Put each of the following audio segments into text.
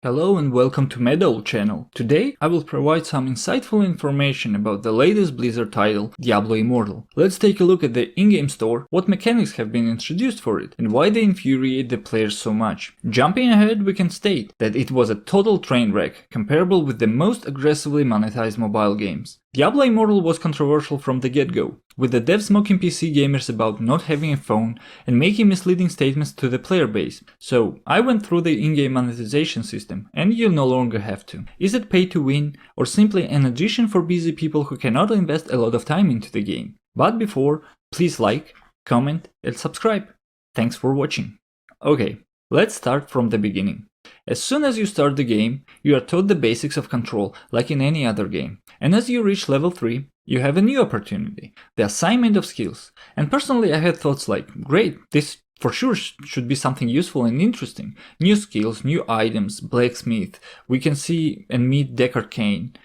Hello and welcome to Medal channel. Today I will provide some insightful information about the latest Blizzard title, Diablo Immortal. Let's take a look at the in-game store, what mechanics have been introduced for it, and why they infuriate the players so much. Jumping ahead, we can state that it was a total train wreck, comparable with the most aggressively monetized mobile games. Diablo Immortal was controversial from the get-go, with the devs mocking PC gamers about not having a phone and making misleading statements to the player base. So I went through the in-game monetization system, and you no longer have to. Is it pay to win, or simply an addition for busy people who cannot invest a lot of time into the game? But before, please like, comment and subscribe. Thanks for watching. Okay, let's start from the beginning. As soon as you start the game, you are taught the basics of control, like in any other game. And as you reach level 3, you have a new opportunity, the assignment of skills. And personally I had thoughts like, great, this for sure should be something useful and interesting. New skills, new items, blacksmith, we can see and meet Deck Arcane.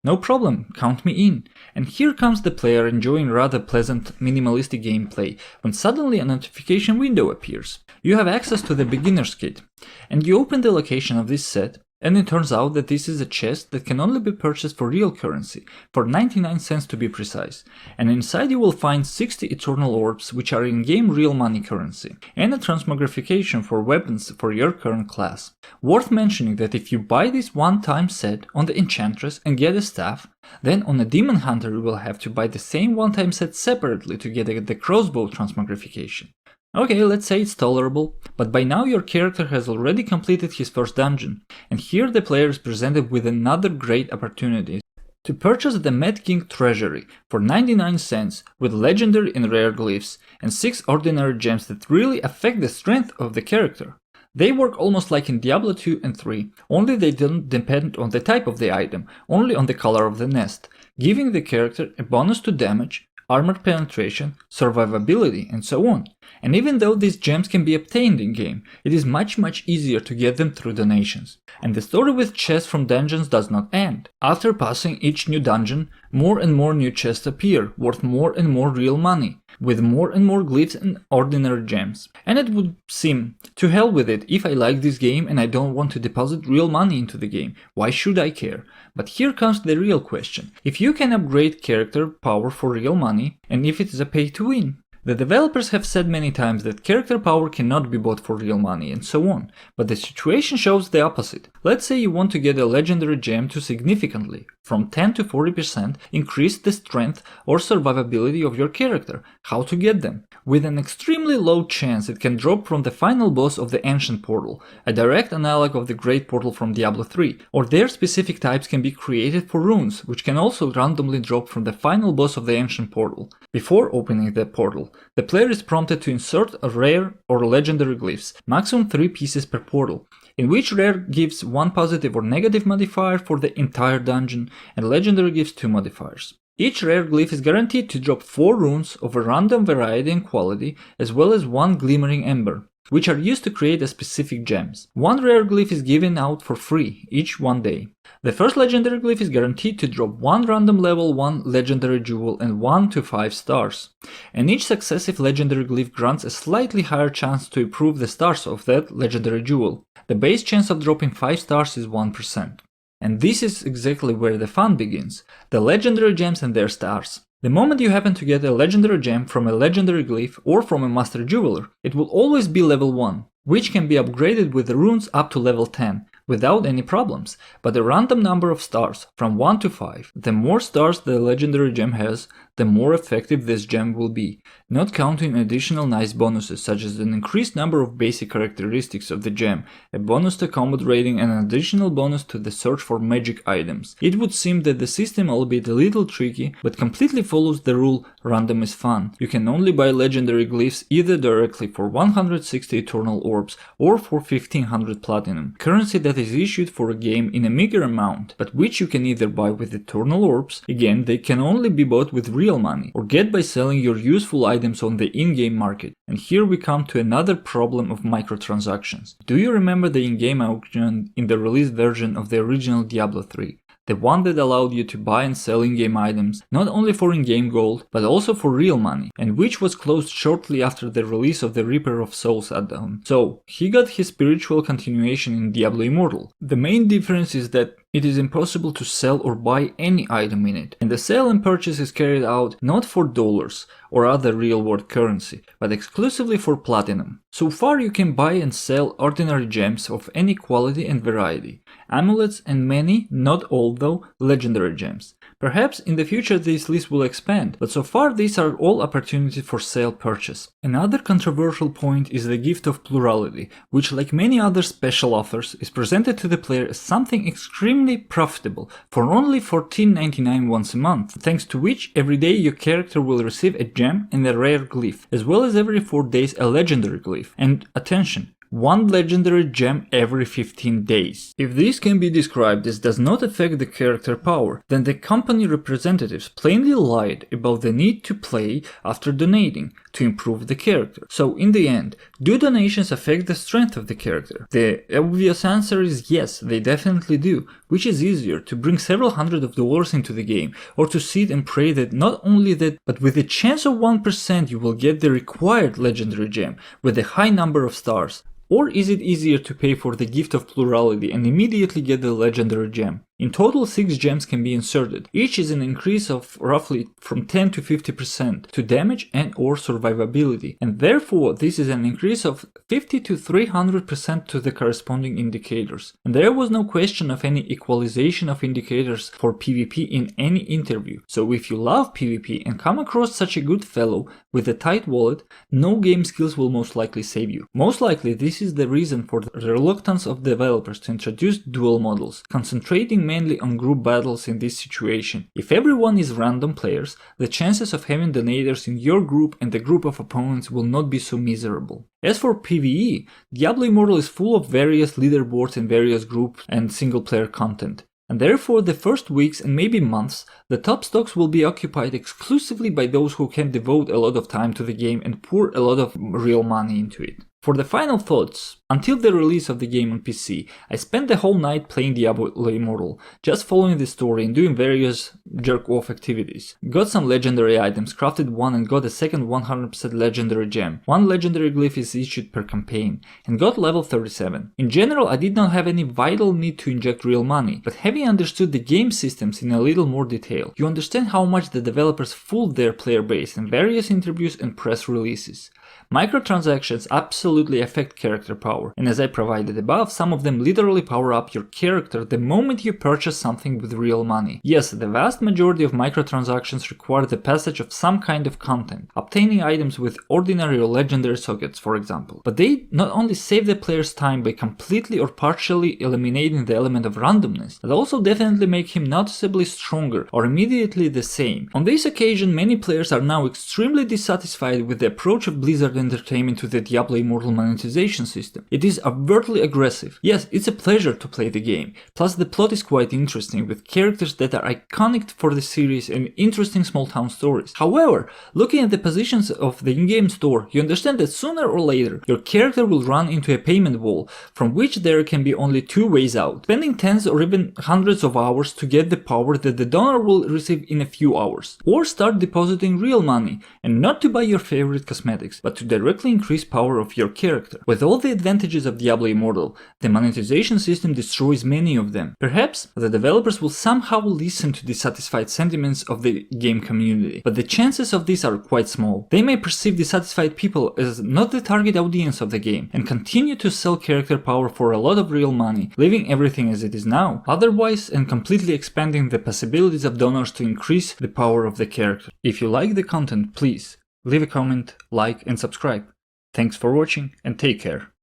No problem, count me in. And here comes the player enjoying rather pleasant, minimalistic gameplay, when suddenly a notification window appears. You have access to the beginner's kit, and you open the location of this set, and it turns out that this is a chest that can only be purchased for real currency, for 99 cents to be precise, and inside you will find 60 eternal orbs which are in-game real money currency, and a transmogrification for weapons for your current class. Worth mentioning that if you buy this one-time set on the Enchantress and get a staff, then on a Demon Hunter you will have to buy the same one-time set separately to get the crossbow transmogrification. Okay, let's say it's tolerable, but by now your character has already completed his first dungeon, and here the player is presented with another great opportunity to purchase the Mad King Treasury for 99 cents with legendary and rare glyphs and 6 ordinary gems that really affect the strength of the character. They work almost like in Diablo 2 and 3, only they don't depend on the type of the item, only on the color of the nest, giving the character a bonus to damage, armor penetration, survivability, and so on. And even though these gems can be obtained in-game, it is much easier to get them through donations. And the story with chests from dungeons does not end. After passing each new dungeon, more and more new chests appear, worth more and more real money, with more and more glyphs and ordinary gems. And it would seem, to hell with it, if I like this game and I don't want to deposit real money into the game, why should I care? But here comes the real question. If you can upgrade character power for real money, and if it is a pay to win? The developers have said many times that character power cannot be bought for real money and so on, but the situation shows the opposite. Let's say you want to get a legendary gem to significantly, from 10 to 40%, increase the strength or survivability of your character. How to get them? With an extremely low chance it can drop from the final boss of the Ancient Portal, a direct analog of the Great Portal from Diablo 3, or their specific types can be created for runes, which can also randomly drop from the final boss of the Ancient Portal. Before opening the portal, the player is prompted to insert a rare or legendary glyphs, maximum 3 pieces per portal, in which rare gives 1 positive or negative modifier for the entire dungeon, and legendary gives 2 modifiers. Each rare glyph is guaranteed to drop 4 runes of a random variety and quality, as well as 1 glimmering ember, which are used to create a specific gems. 1 rare glyph is given out for free, each 1 day. The first legendary glyph is guaranteed to drop 1 random level 1 legendary jewel and 1 to 5 stars. And each successive legendary glyph grants a slightly higher chance to improve the stars of that legendary jewel. The base chance of dropping 5 stars is 1%. And this is exactly where the fun begins, the legendary gems and their stars. The moment you happen to get a legendary gem from a legendary glyph or from a master jeweler, it will always be level 1, which can be upgraded with the runes up to level 10, without any problems, but a random number of stars, from 1 to 5. The more stars the legendary gem has, the more effective this gem will be, not counting additional nice bonuses such as an increased number of basic characteristics of the gem, a bonus to combat rating and an additional bonus to the search for magic items. It would seem that the system, albeit a little tricky, but completely follows the rule random is fun. You can only buy legendary glyphs either directly for 160 eternal orbs or for 1500 platinum, currency that is issued for a game in a meager amount, but which you can either buy with eternal orbs, again they can only be bought with real money, or get by selling your useful items on the in-game market. And here we come to another problem of microtransactions. Do you remember the in-game auction in the release version of the original Diablo 3? the one that allowed you to buy and sell in-game items not only for in-game gold, but also for real money, and which was closed shortly after the release of the Reaper of Souls add-on. So, he got his spiritual continuation in Diablo Immortal. The main difference is that it is impossible to sell or buy any item in it, and the sale and purchase is carried out not for dollars or other real-world currency, but exclusively for platinum. So far you can buy and sell ordinary gems of any quality and variety, amulets and many, not all though, legendary gems. Perhaps in the future this list will expand, but so far these are all opportunities for sale purchase. Another controversial point is the gift of plurality, which like many other special offers is presented to the player as something extremely profitable for only $14.99 once a month, thanks to which every day your character will receive a gem and a rare glyph, as well as every 4 days a legendary glyph. And attention, one legendary gem every 15 days. If this can be described as does not affect the character power, then the company representatives plainly lied about the need to play after donating to improve the character. So in the end, do donations affect the strength of the character? The obvious answer is yes, they definitely do. Which is easier, to bring several hundred of dollars into the game, or to sit and pray that not only that, but with a chance of 1% you will get the required legendary gem with a high number of stars? Or is it easier to pay for the gift of plurality and immediately get the legendary gem? In total 6 gems can be inserted, each is an increase of roughly from 10 to 50% to damage and or survivability, and therefore this is an increase of 50 to 300% to the corresponding indicators. And there was no question of any equalization of indicators for PvP in any interview, so if you love PvP and come across such a good fellow with a tight wallet, no game skills will most likely save you. Most likely this is the reason for the reluctance of developers to introduce duel models, concentrating mainly on group battles in this situation. If everyone is random players, the chances of having donators in your group and the group of opponents will not be so miserable. As for PvE, Diablo Immortal is full of various leaderboards and various groups and single player content. And therefore the first weeks and maybe months, the top stocks will be occupied exclusively by those who can devote a lot of time to the game and pour a lot of real money into it. For the final thoughts, until the release of the game on PC, I spent the whole night playing Diablo Immortal, just following the story and doing various jerk-off activities. Got some legendary items, crafted one and got a second 100% legendary gem. 1 legendary glyph is issued per campaign, and got level 37. In general, I did not have any vital need to inject real money, but having understood the game systems in a little more detail, you understand how much the developers fooled their player base in various interviews and press releases. Microtransactions absolutely affect character power, and as I provided above, some of them literally power up your character the moment you purchase something with real money. Yes, the vast majority of microtransactions require the passage of some kind of content, obtaining items with ordinary or legendary sockets for example, but they not only save the player's time by completely or partially eliminating the element of randomness, but also definitely make him noticeably stronger or immediately the same. On this occasion, many players are now extremely dissatisfied with the approach of Blizzard Entertainment to the Diablo Immortal monetization system. It is overtly aggressive. Yes, it's a pleasure to play the game, plus the plot is quite interesting with characters that are iconic for the series and interesting small town stories. However, looking at the positions of the in-game store, you understand that sooner or later your character will run into a payment wall from which there can be only 2 ways out: spending tens or even hundreds of hours to get the power that the donor will receive in a few hours, or start depositing real money and not to buy your favorite cosmetics, but to directly increase power of your character. With all the advantages of Diablo Immortal, the monetization system destroys many of them. Perhaps the developers will somehow listen to dissatisfied sentiments of the game community, but the chances of this are quite small. They may perceive dissatisfied people as not the target audience of the game and continue to sell character power for a lot of real money, leaving everything as it is now, otherwise, and completely expanding the possibilities of donors to increase the power of the character. If you like the content, please leave a comment, like and subscribe. Thanks for watching and take care.